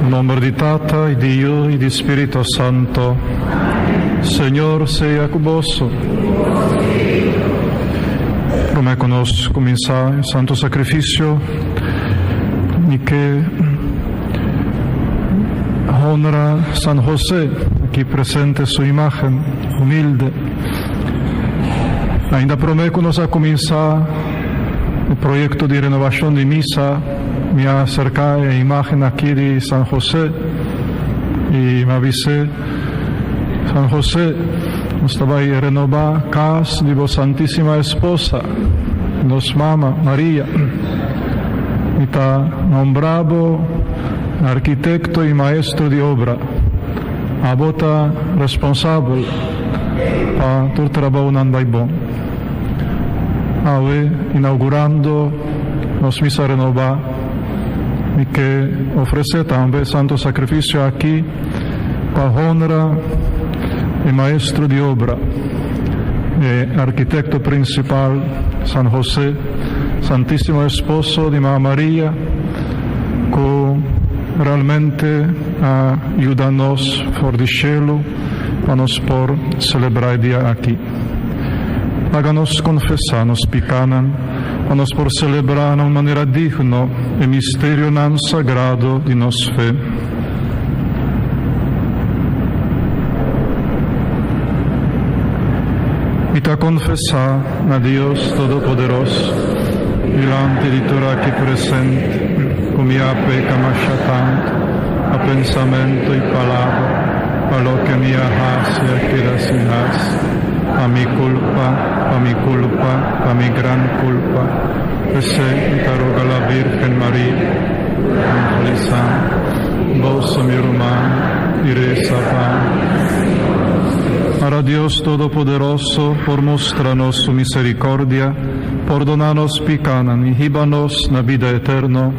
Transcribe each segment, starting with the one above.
In nome di Tata, di Dio e di Spirito Santo. Senhor seja convosco. Como é que nós começar o santo sacrifício e que honra San José, aqui presente sua imagem humilde. Ainda prometo que nós a começar o projeto de renovação de missa, me acercar a imagem aqui de San José e me avisei, San José, nós vai renovar a casa de vossa Santíssima Esposa, nossa mama Maria, e está nombrado arquiteto e maestro de obra, a bota responsável para todo o trabalho não vai bom. Hoje, inaugurando nossa missa renovar e que oferecer também santo sacrifício aqui para honrar o maestro de obra e arquiteto principal San José, Santíssimo Esposo de Maria, que realmente ajuda-nos fora do cielo para nos por celebrar o dia aqui. Haga-nos confessar nos pecados, para nos por celebrar de uma maneira digna o mistério não sagrado de nossa fé. E te confessar a Deus Todo-Poderoso, diante de toda aqui presente, com minha peca machatante, a pensamento e palavra, para lo que me hace e queda sin hace. A mi culpa, a mi gran culpa. Recé y te roga la Virgen María, Ángel Santo, vos mi hermano, y reza para Dios Todopoderoso, por mostrarnos su misericordia, perdonarnos pecados y líbranos na vida eterna.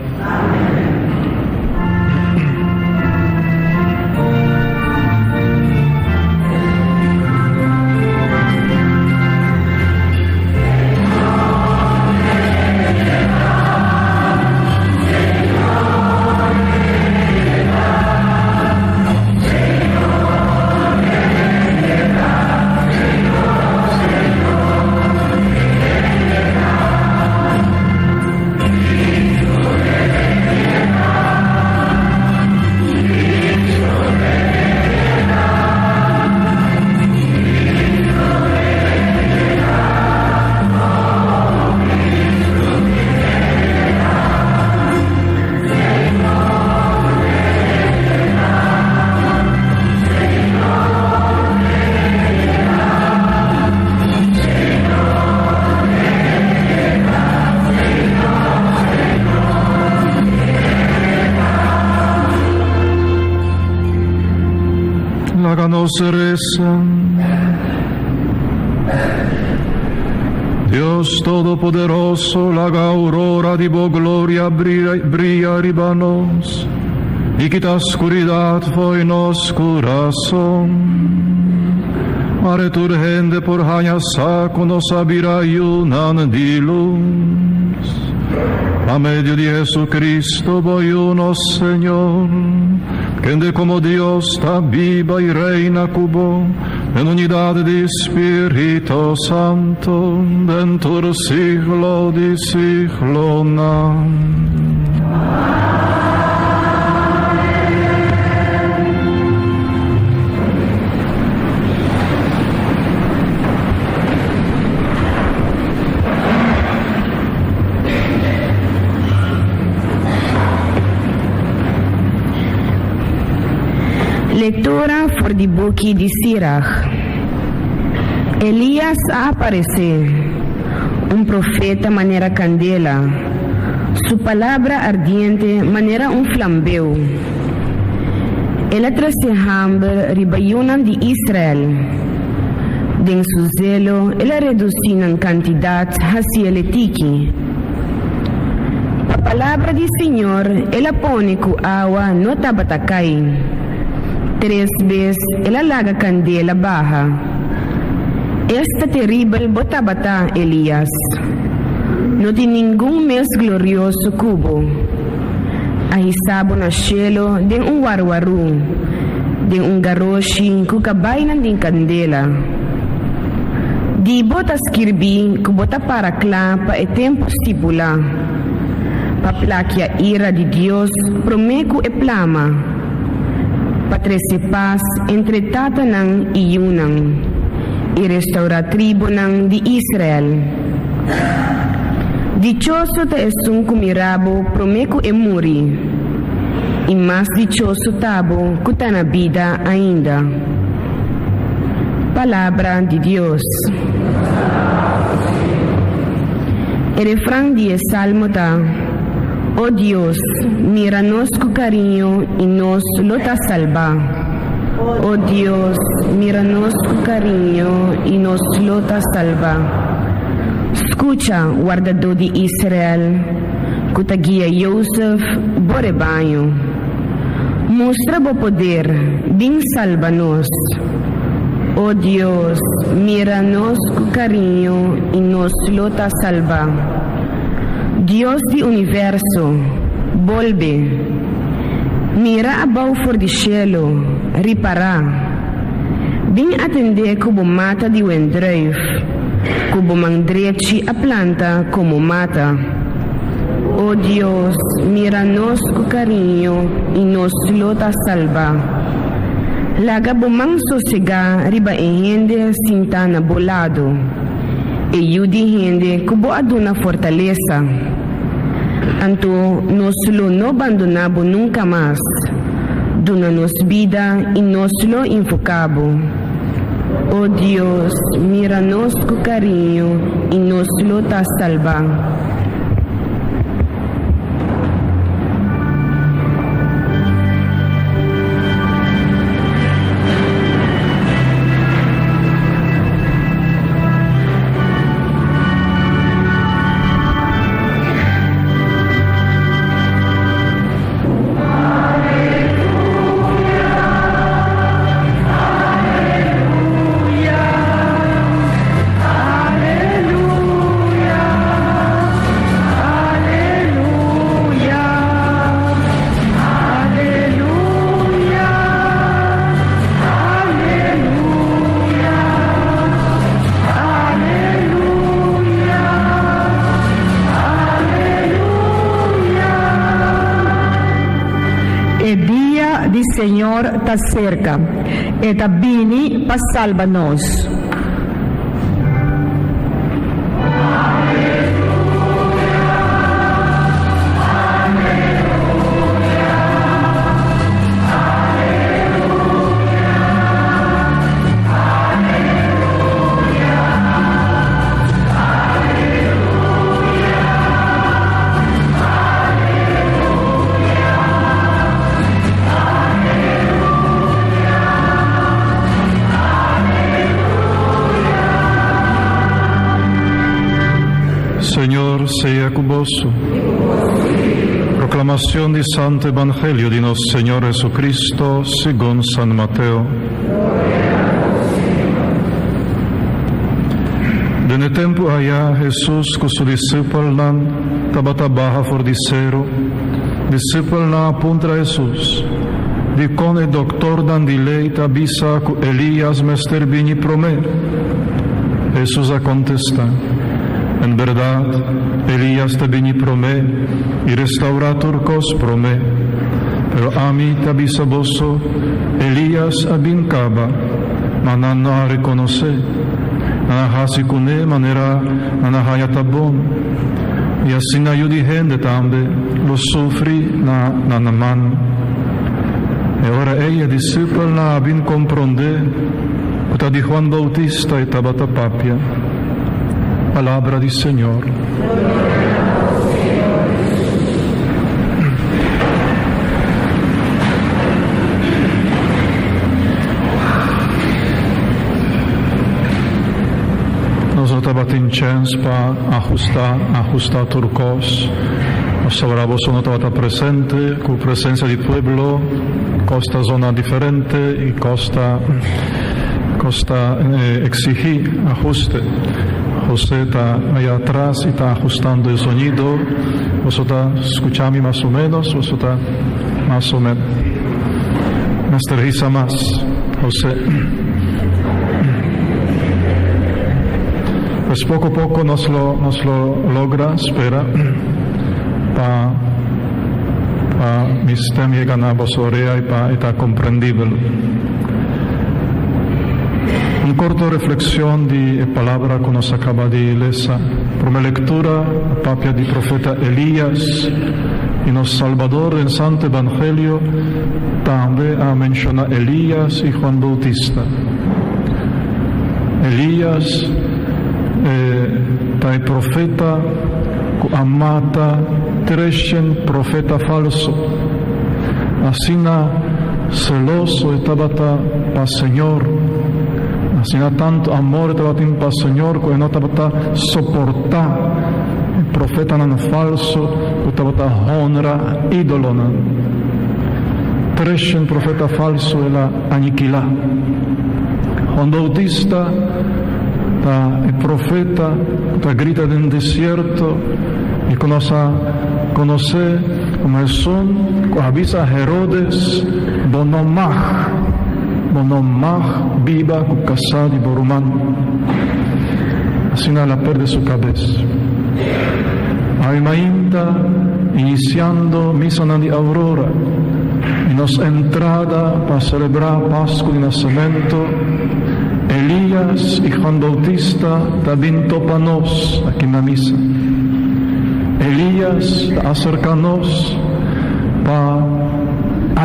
Háganos rezar. Dios Todopoderoso, la aurora de tu gloria brilla arriba nos, y quita oscuridad fue nos corazón. Mare turgente por haña saco nos abrirá yunan de luz. A medio de Jesucristo voy uno, Señor, que como Dios está viva y reina cubo, en unidad de Espíritu Santo, dentro del siglo de siglo. Lectura for the book de Sirach. Elías aparece, un profeta manera candela, su palabra ardiente manera un flambeu. Ela trace hambre ribayunan de Israel. Den su zelo, ela reducina en cantidad hacia letiki. La palabra del Señor, ela pone cu agua no tabatacay. 3 veces ela laga candela baja. Esta terrible botabata Elías. No tiene ningún mes glorioso cubo. Ahisabo na cielo den warwaru, den garoshi kukabay ng din kandela. Di bota skirbi kubota parakla pa e tempo stipula. Paplakya ira di Dios promeku e plama. Patrese paz entre tata ng iyunang. I-restaura tribo ng di Israel. Dichoso ta esung kumirabo promeku e muri. E mas dichoso tabo kutana vida ainda. Palabra de Dios. El refrán de Salmo ta: Oh Dios, míranos con cariño y nos lo ta salva. Oh Dios, míranos con cariño y nos lo ta salva. Escucha, guardador de Israel, que te guía Yosef, bo rebaño. Mostra bo poder, din salva-nos. Oh Dios, míranos con cariño y nos lo ta salva. Dios del universo, volve. Mira abajo for di cielo, ripara. Vin atender como mata di wendruif, como mandreci a planta como mata. Oh Dios, míranos con cariño y nos lo ta salva. Laga bomang sosega riba e hende sintana bolado. E yudi hende kubo aduna fortaleza. Anto nos lo no abandonabo nunca más. Duna-nos vida y nos lo enfocabo. Oh Dios, míranos con cariño y nos lo ta salva. Señor está cerca, et vini pa salva-nos. Señor sea cuboso. Proclamación del Santo Evangelio de nuestro Señor Jesucristo según San Mateo. Dene tempo allá Jesús con su discípulo tabatabaja for dicero, discípulo apunta a Jesús. Di con el doctor dan di lei tabisa cu Elías mester vini promer. Jesús a contesta: en verdad, Elías te vini promé y restauratorcos promé. Pero a mí te avisa boso, Elías abincaba, manan no a reconocer. Nanahasi kune manera nanahaya tabon. Y así na yudi gente también, lo sufri na nanaman. E ora ella discípula na abin comprende, kuta di Juan Bautista y tabata papia. Palabra del Señor. Nosotros batinchens para ajustar turcos. Nos hablamos no estaba presente, con presencia del pueblo, costa zona diferente y costa costa exigir ajuste. José está allá atrás y está ajustando el sonido. Vosotros escuchame más o menos, vosotros más o menos. Masteriza más, José. Pues poco a poco nos lo logra, espera, para mis temas llegan a vos orea y para estar comprendible. Una corta reflexión de palabra que nos acaba de leer. Por mi lectura, papia del profeta Elías, y nos Salvador en Santo Evangelio, también ha mencionado Elías y Juan Bautista. Elías, taj profeta amata trećen profeta falso. Asina celoso estaba pa Señor. Asina tanto amor estaba pa Señor que no estaba soportar el profeta nan falso, estaba honra ídolo nan. Trećen profeta falso era aniquilá. Juan Bautista, el profeta que grita en el desierto y conoce como el son, que avisa a Herodes, bonomach viva con casado y borumán. Así nada pierde su cabeza. Aimainta iniciando misa de aurora y nos entrada para celebrar Pascua de nacimiento. Elías y Juan Bautista también topanos aquí en la misa. Elías acercanos para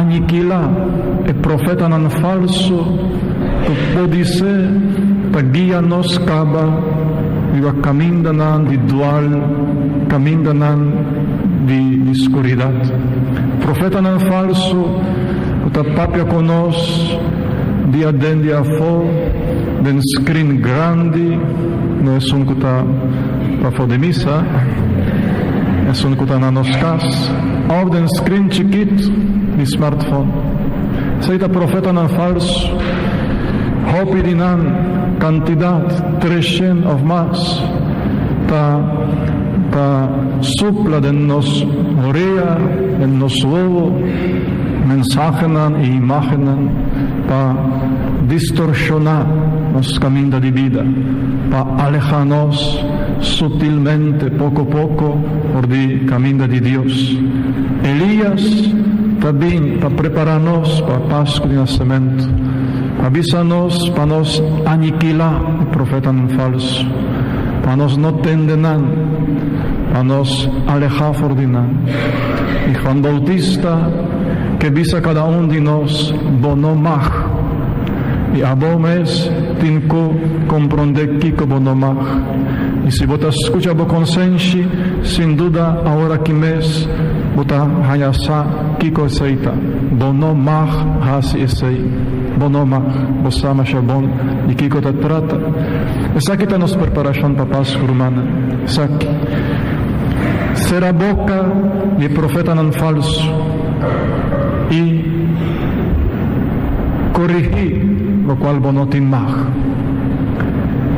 aniquilar el profeta nan falso que puede ser para guiarnos caba y va caminando de dual, caminando de oscuridad. Profeta nan falso que papia conos día den día fo den screen grande, no es un que está para de misa, es un que está en los cas, o den screen chiquito de smartphone. Seita profeta nan falso, hopirinan cantidad 300 o más, ta supla de nos orea, en nos huevo, mensajenan e imagenan, para distorsionar los caminos de vida, para alejarnos sutilmente, poco a poco, por el camino de Dios. Elías también para prepararnos para Pascua de nacimiento, avísanos para nos aniquilar el profeta en falso, para nos no tendenan, para nos alejar fordinan. Y Juan Bautista, que visa cada uno de nos bonomach, y a vos tinko comprender kiko bonomach. Y si vos escuchas vos consensi, sin duda ahora que mes vota hayasa kiko seita bonomach hasi esei bonomach vos ama shabon y kiko te trata. Esa que nos preparación para Pascua romana. Esa que será boca de profeta nan falso y corregir lo cual bonotin mach.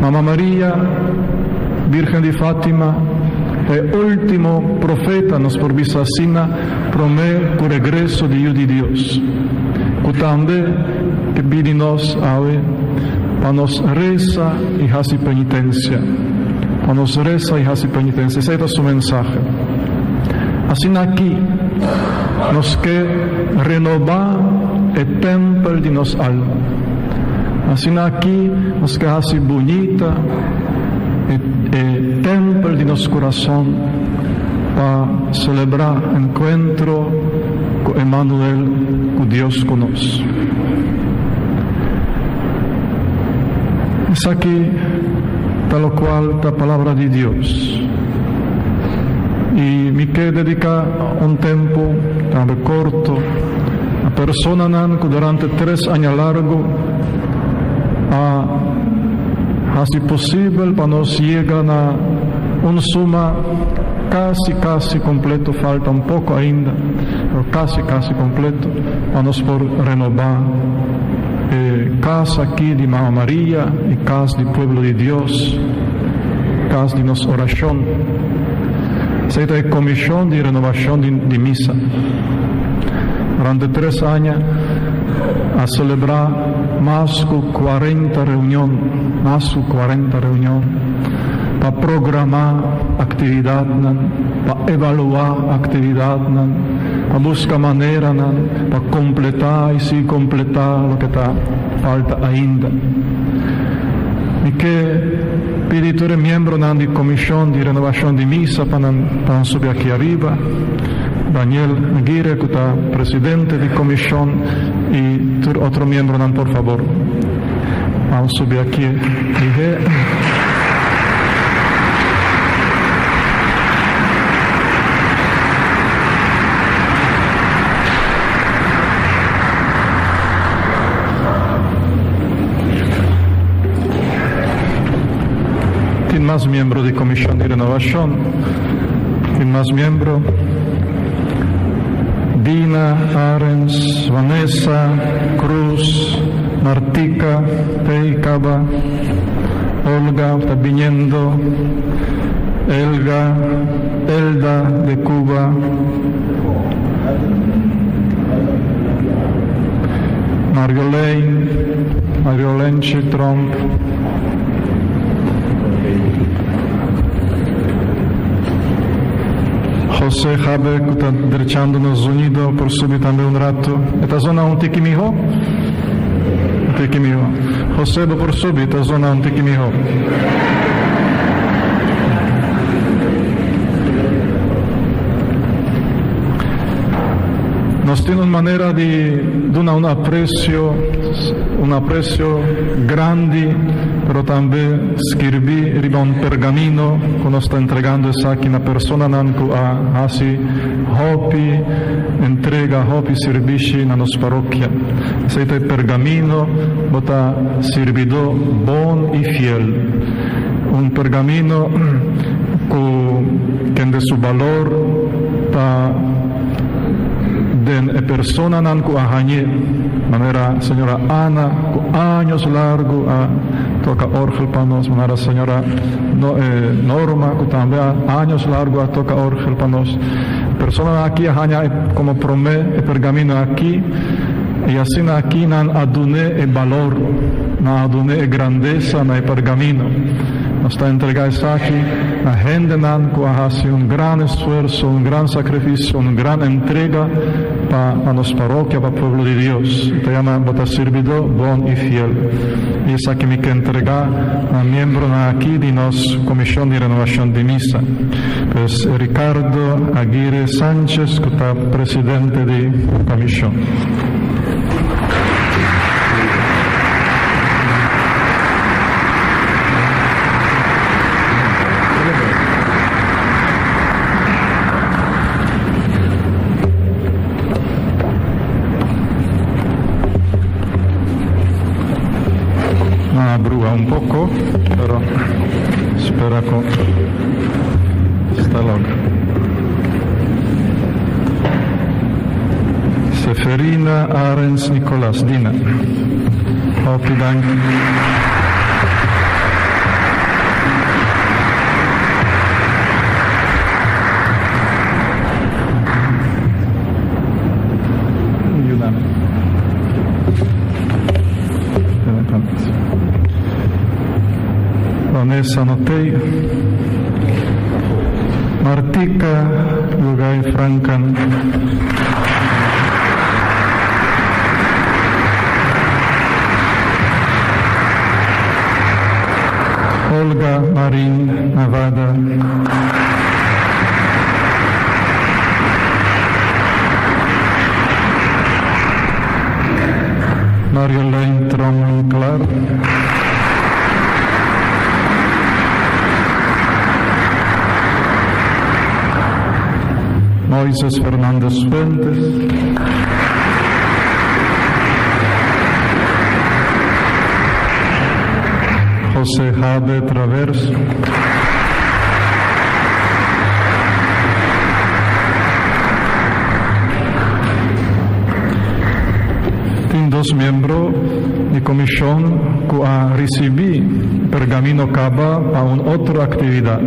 Mamá María, Virgen de Fátima, el último profeta nos por visacina promete el regreso de Dios. Cutande que pide-nos ave para nos reza y hacer penitencia. Para nos reza y hacer penitencia. Ese es su mensaje. Así aquí nos que renovar el templo de nos alma. Así aquí nos que hace bonita el templo de nos corazón para celebrar encuentro con Emmanuel, con Dios con nos. Es aquí tal cual la palabra de Dios. Y me quiero dedicar un tiempo tan corto a persona que durante 3 años largo así posible para nos llegar a una suma casi completo, falta un poco ainda, pero casi completo, para nos por renovar casa aqui de Mamma Maria e casa do povo de Deus, casa de nossa oração. Essa é a comissão de renovação de missa. Durante 3 anos, a celebrar mais de 40 reuniões, para programar atividades, para avaliar atividades, para buscar maneira, para completar e se completar o que está falta ainda. E que pedir a todos os membros da comissão de renovação de missa para subir aqui arriba. Daniel Aguirre, que está presidente de comissão, e outro membro, por favor. Vamos subir aqui. Tem mais membros de comissão de renovação. Tem mais membros. Dina, Arens, Vanessa, Cruz, Martica, Peicaba, Olga, está viniendo, Elda de Cuba, Mariolene Trump, José Jabe, que está derechando-nos unidos por subir também rato. Esta zona é Tiquimijo? José, por subir, esta zona é Tiquimijo. Nós temos maneira de dar um apreço grande, mas também escrever um pergamino que nós está entregando isso aqui na pessoa que assim hopi entrega serviço na nossa paróquia. Esse é o pergamino, bota servidor bom e fiel. Pergamino que tem seu valor para a persona que ahanhé, maneira a senhora Ana, com anos largos a tocar orgel para nós, maneira a senhora Norma, que também há anos largos a tocar orgel para nós. Persona aqui ahanhé como promete, pergamino aqui, e assim aqui não adune valor, não adune grandeza no pergamino. Nós está entregando isso aqui a gente que faz grande esforço, grande sacrifício, grande entrega para a nossa paróquia, para o povo de Deus. Então, chama botar servidor bom e fiel. E isso aqui me quer entregar a membro aqui de nossa comissão de renovação de missa. Pues Ricardo Aguirre Sánchez, que está presidente de comissão. Abrúa un poco, pero espera que está logo. Seferina Arens Nicolás Dina. Hopi dank. Vanessa Notei, Martica Lugay Francan, Olga Marín Navada, Mariolene Trump Clark, Moisés Fernández Fuentes, José Jabe Traverso, Tin dos membros de comisión que ha recibido pergamino caba a una otra actividad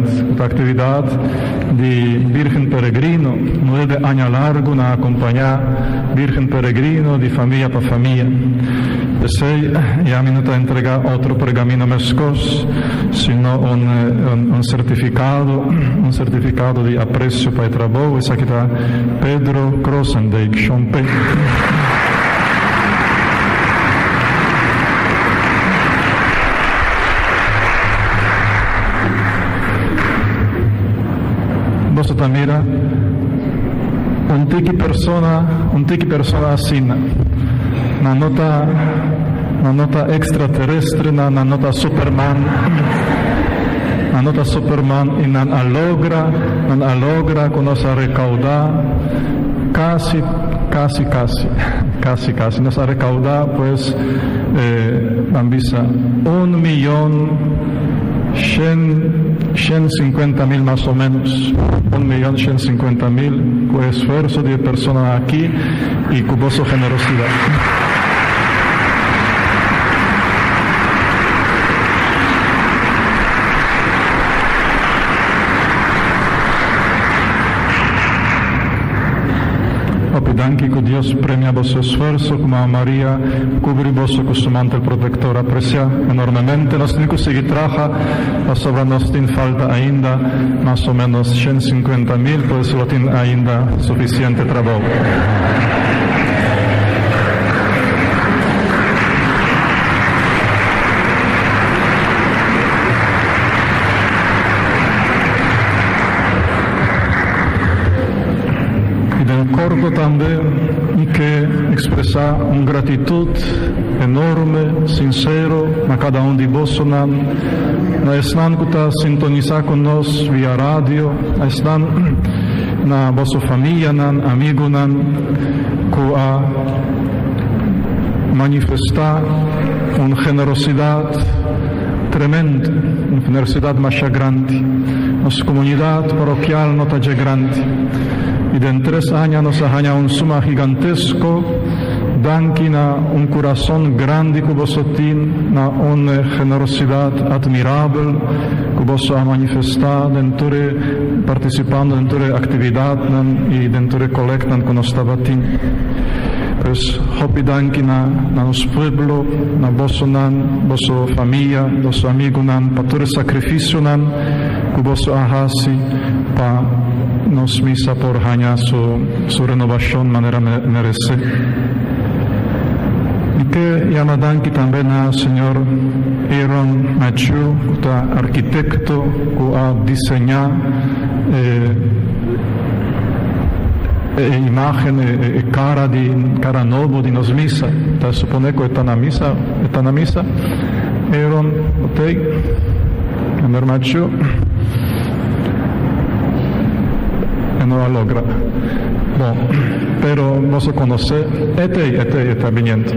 de Virgen Peregrino, 9 años largo na acompañar Virgen Peregrino de familia para familia. Después ya me nota entregar otro pergamino mescos, sino un certificado de aprecio para el trabajo. Esa aquí está Pedro Crossendijk, Chompe. Vos mira, un tiki persona así, na nota extraterrestre, na nota Superman, y nan alogra con nos recaudar casi nos ha recaudado pues ambisa 1.150.000 más o menos, 1.150.000 con esfuerzo de personas aquí y con vuestra generosidad. Pidanki que Dios premia vuestro esfuerzo, como a María cubre vuestro costumante el protector, aprecia enormemente. Nos tiene que seguir trabaja, la sobra nos tiene falta ainda, más o menos 150.000, por eso tiene ainda suficiente trabajo. Corto también hay que expresar una gratitud enorme, sincero a cada uno de vosotros. No están que sintonizar con nosotros vía radio, están na vuestra familia, amigos, que a manifestar una generosidad tremenda, una generosidad más grande. Nuestra comunidad parroquial no está grande. Y en 3 años nos ha ganado un suma gigantesco, danki na un corazón grande que vos tiene, na una generosidad admirable que vos ha manifestado participando en toda actividad y dentro de colecta que nos estaba teniendo. Pues, hopi danki na nos pueblo, na vos familia, vos amigos, para todo el sacrificio que vos hacéis para nos misa por ganar su renovación manera merece. Y que llama danki también al señor Aaron Machu, arquitecto que ha diseñado imagen cara nuevo de nos misa. Te supone que está na misa. Aaron, señor Machu. No lo logra. Bom, pero vos conocés, este está viniendo.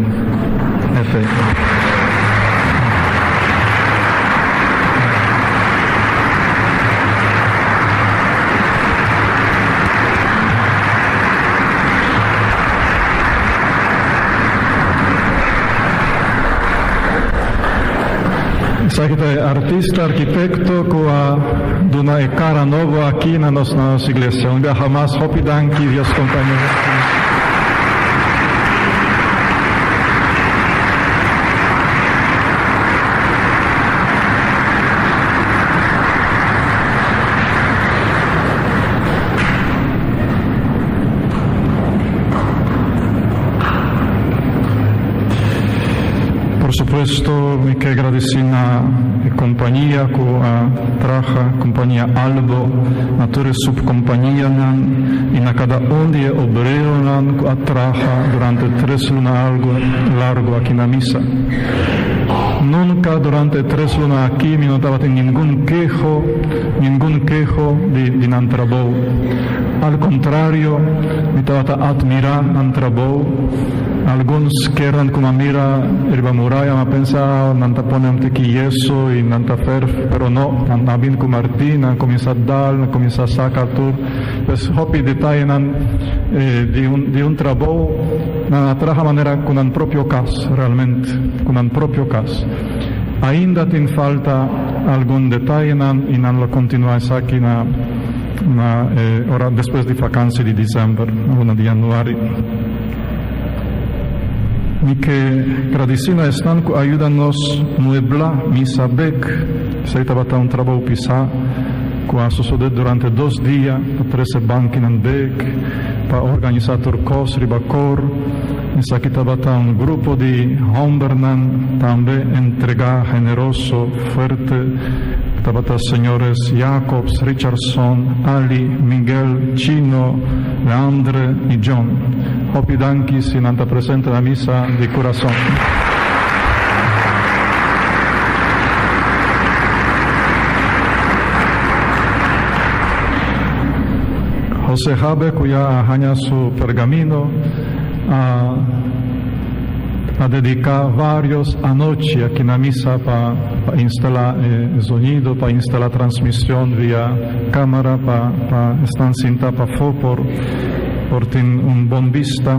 Artista, arquitecto que ha de una cara nueva aquí en nuestra iglesia. Un día jamás, hopi danki, Dios compañeros. Por supuesto, hay que agradecer a la compañía que trabaja, compañía Albo, a todas las subcompañías y a cada uno de los obreros que trabaja durante 3 lunas algo largo aquí en la misa. Nunca durante 3 lunas aquí me notaba ningún quejo de nan trabajo. Al contrario, me estaba admirando nan trabajo. Algunos quedan como mira el Bamuray, habíamos pensado, nanta ponem teki yeso y nanta fer, pero no, nanta bin con Martina, comienza a dar, comienza a sacar todo. Pues hopi detalle de un trabajo, na traja manera con un propio caso, realmente, con un propio caso. Ainda tin falta algún detalle y non lo continuáis aquí ora después de vacanze di dicembre, una di januari. Mi che tradizione estanco ayúdanos muebla misa bec, se tabata un trabajo pisa, qua sucede durante 2 días, 13 banchi nan bec, pa organizator cos ribacor, sa che tabata un gruppo di Hombernan, tambe entrega generoso, fuerte, tabata señores Jacobs, Richardson, Ali, Miguel, Chino, Leandre y John. Hopi danki si nanta presente la misa di corazón. José Jabe, cuya ajaña su pergamino, a dedicar varios anoche aquí en la misa para instalar sonido, para instalar transmisión vía cámara, para estar cinta para por tener un buen vista,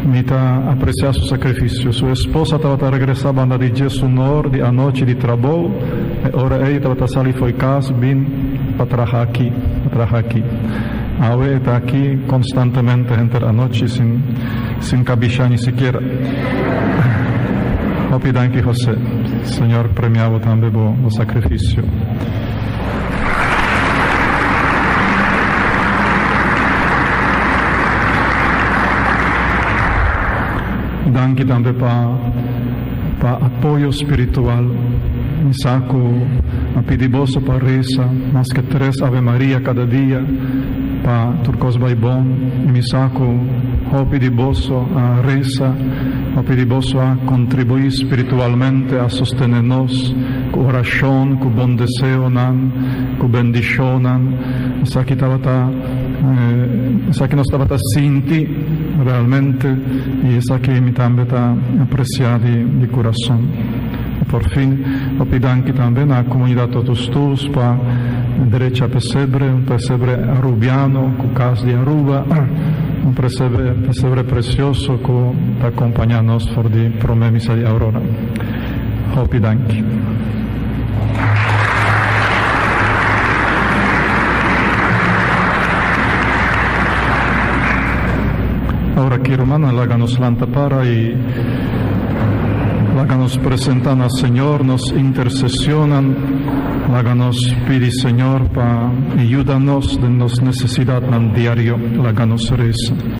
mita apreciar su sacrificio. Su esposa estaba regresando de Jesús honor de anoche de trabajo, ahora ella estaba saliendo fue casa, bien para trabajar aquí. Ahora está aquí constantemente entre anoche sin cabichar ni siquiera. Hopi danki José, Señor premiavo también o sacrificio. Danki también para apoyo espiritual. Mi saco a pidiboso para reza, más que 3 Ave María cada día, para turcos baibón, y mi saco hopi di bosso a reza, hopi di bosso a contribuir espiritualmente a sostenernos con oración, con buen deseo, con bendición, sa que nos estaba sinti realmente, y sa que mi también está apreciado de corazón. Por fin, hopi danki también a comunidad todos tus para derecha un pesebre arubiano, con casa de Aruba, un pesebre precioso que te acompaña a nos por di promesa di Aurora. Hopi danki. Ahora aquí Romana láganos lanta para y láganos presentan al Señor, nos intercesionan, láganos pidi Señor para ayudarnos de nos necesidad en diario, láganos reza.